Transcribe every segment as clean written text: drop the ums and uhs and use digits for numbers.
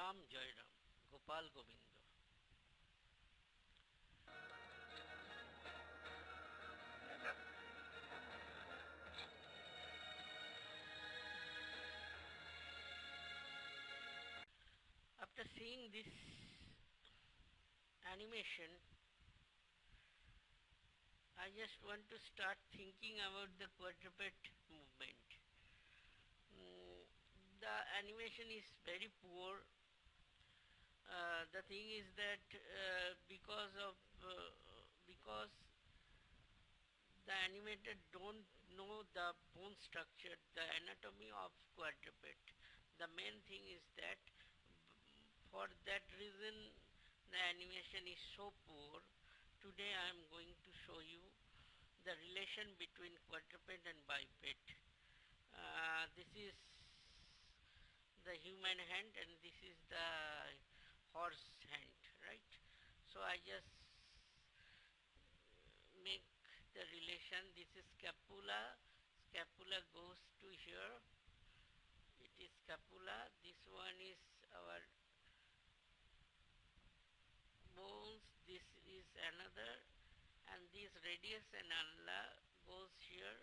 Ram Jai Ram, Gopal Govindo. After seeing this animation, I just want to start thinking about the quadruped movement. The animation is very poor. The thing is that because the animator don't know the bone structure, the anatomy of quadruped. The main thing is that for that reason the animation is so poor. Today I am going to show you the relation between quadruped and biped. This is the human hand and this is the horse hand, right? So I just make the relation. This is scapula. Scapula goes to here. It is scapula. This one is our bones. This is another, and this radius and ulna goes here,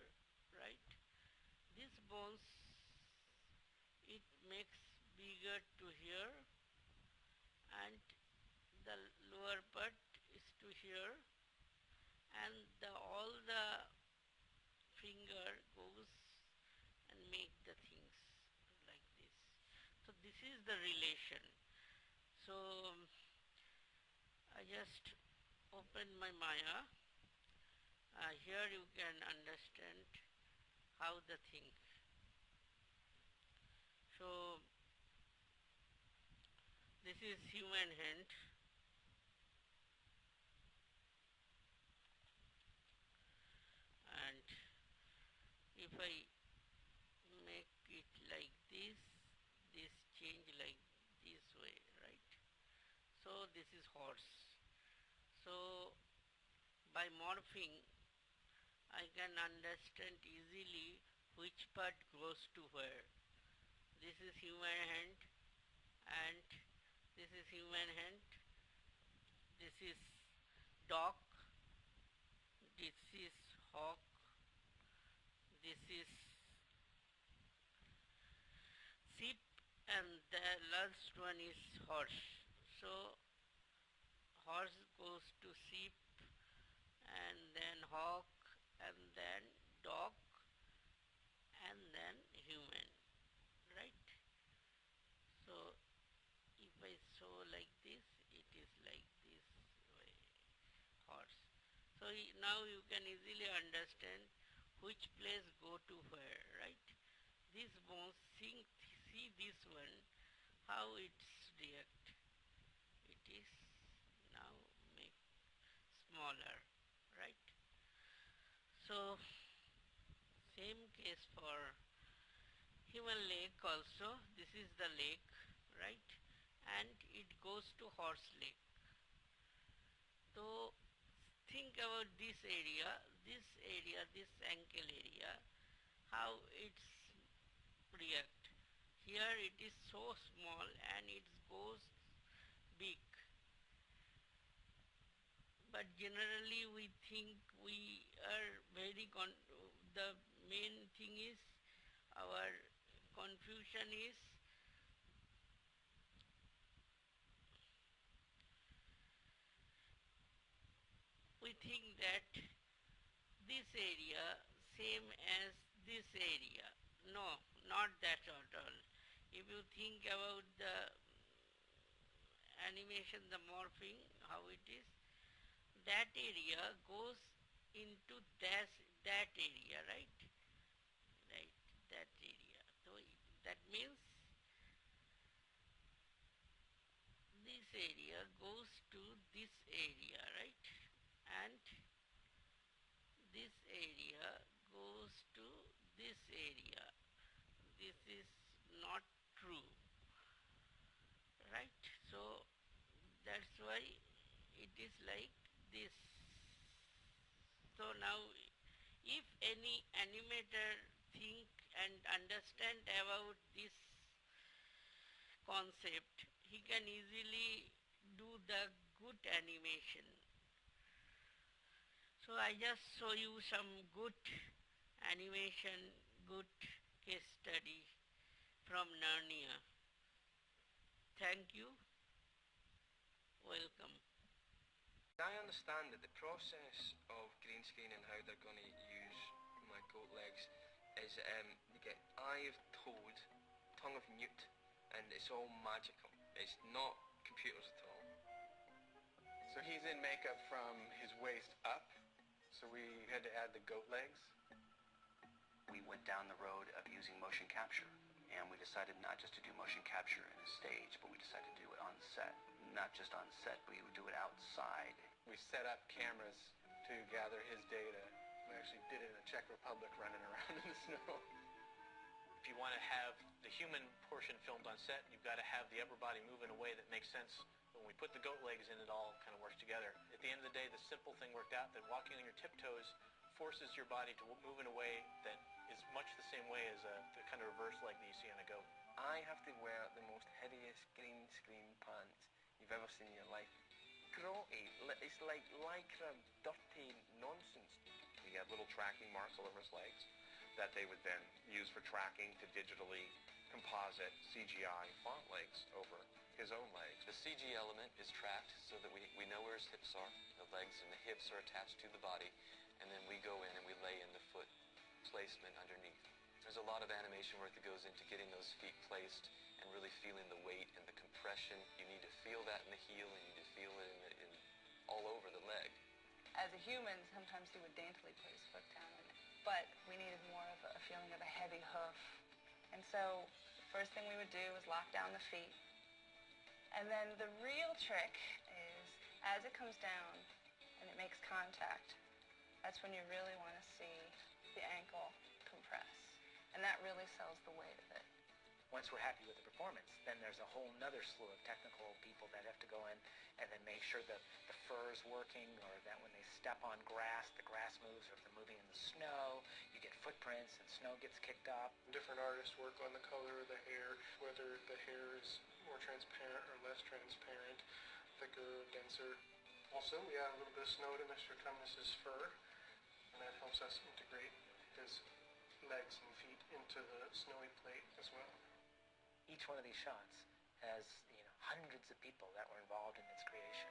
right? These bones, it makes bigger to here, and the lower part is to here, and all the finger goes and make the things like this. So this is the relation. So I just open my Maya. Here you can understand how the thing. So this is human hand. And if I make it like this change like this way, right? So this is horse. So by morphing I can understand easily which part goes to where. This is human hand and this is human hand. This is dog. This is hawk. This is sheep and the last one is horse. So horse goes to sheep and then hawk and then dog and then human, right? So if I show like this, it is like this way, horse. So now you can easily understand which place go to where, right? These bones, see this one, how it's react. It is now make smaller, right? So same case for human leg also. This is the leg, right? And it goes to horse leg. So think about this area, this ankle area, how it's react. Here it is so small and it goes big. But generally we think we are the main thing is our confusion is we think that this area same as this area. No, not that at all. If you think about the animation, the morphing, how it is, that area goes into that area, right? Right, that area. So that means this area goes to this area, right? And this area goes to this area. This is not true, right? So that's why it is like this. So now if any animator think and understand about this concept, he can easily do the good animation. So I just show you some good animation, good case study from Narnia. Thank you. Welcome. I understand that the process of green screen and how they're going to use my goat legs is you get eye of toad, tongue of newt, and it's all magical. It's not computers at all. So he's in makeup from his waist up, so we had to add the goat legs. We went down the road of using motion capture, and we decided not just to do motion capture in a stage, but we decided to do it on set. Not just on set, but we would do it outside. We set up cameras to gather his data. We actually did it in the Czech Republic running around in the snow. If you want to have the human portion filmed on set, you've got to have the upper body move in a way that makes sense. When we put the goat legs in, it all kind of works together. At the end of the day, the simple thing worked out that walking on your tiptoes forces your body to move in a way that is much the same way as the kind of reverse leg that you see on a goat. I have to wear the most hideous green screen pants you've ever seen in your life. Grotty, it's like lycra, dirty nonsense. He had little tracking marks all over his legs that they would then use for tracking to digitally composite CGI font legs over his own legs. The CG element is tracked so that we know where his hips are. The legs and the hips are attached to the body, and then we go in and we lay in the foot placement underneath. There's a lot of animation work that goes into getting those feet placed and really feeling the weight and the compression. You need to feel that in the heel, and you need to feel it in all over the leg. As a human, sometimes he would daintily put his foot down in it, but we needed more of a feeling of a heavy hoof. And so the first thing we would do was lock down the feet. And then the real trick is as it comes down and it makes contact, that's when you really want to see the ankle compress. And that really sells the weight of it. Once we're happy with the performance, then there's a whole nother slew of technical people that have to go in and then make sure that the fur is working, or that when they step on grass, the grass moves, or if they're moving in the snow, you get footprints and snow gets kicked up. Different artists work on the color of the hair, whether the hair is more transparent or less transparent, thicker or denser. Also, we add a little bit of snow to Mr. Cummins' fur, and that helps us integrate his legs and feet into the snowy plate as well. Each one of these shots has, hundreds of people that were involved in its creation.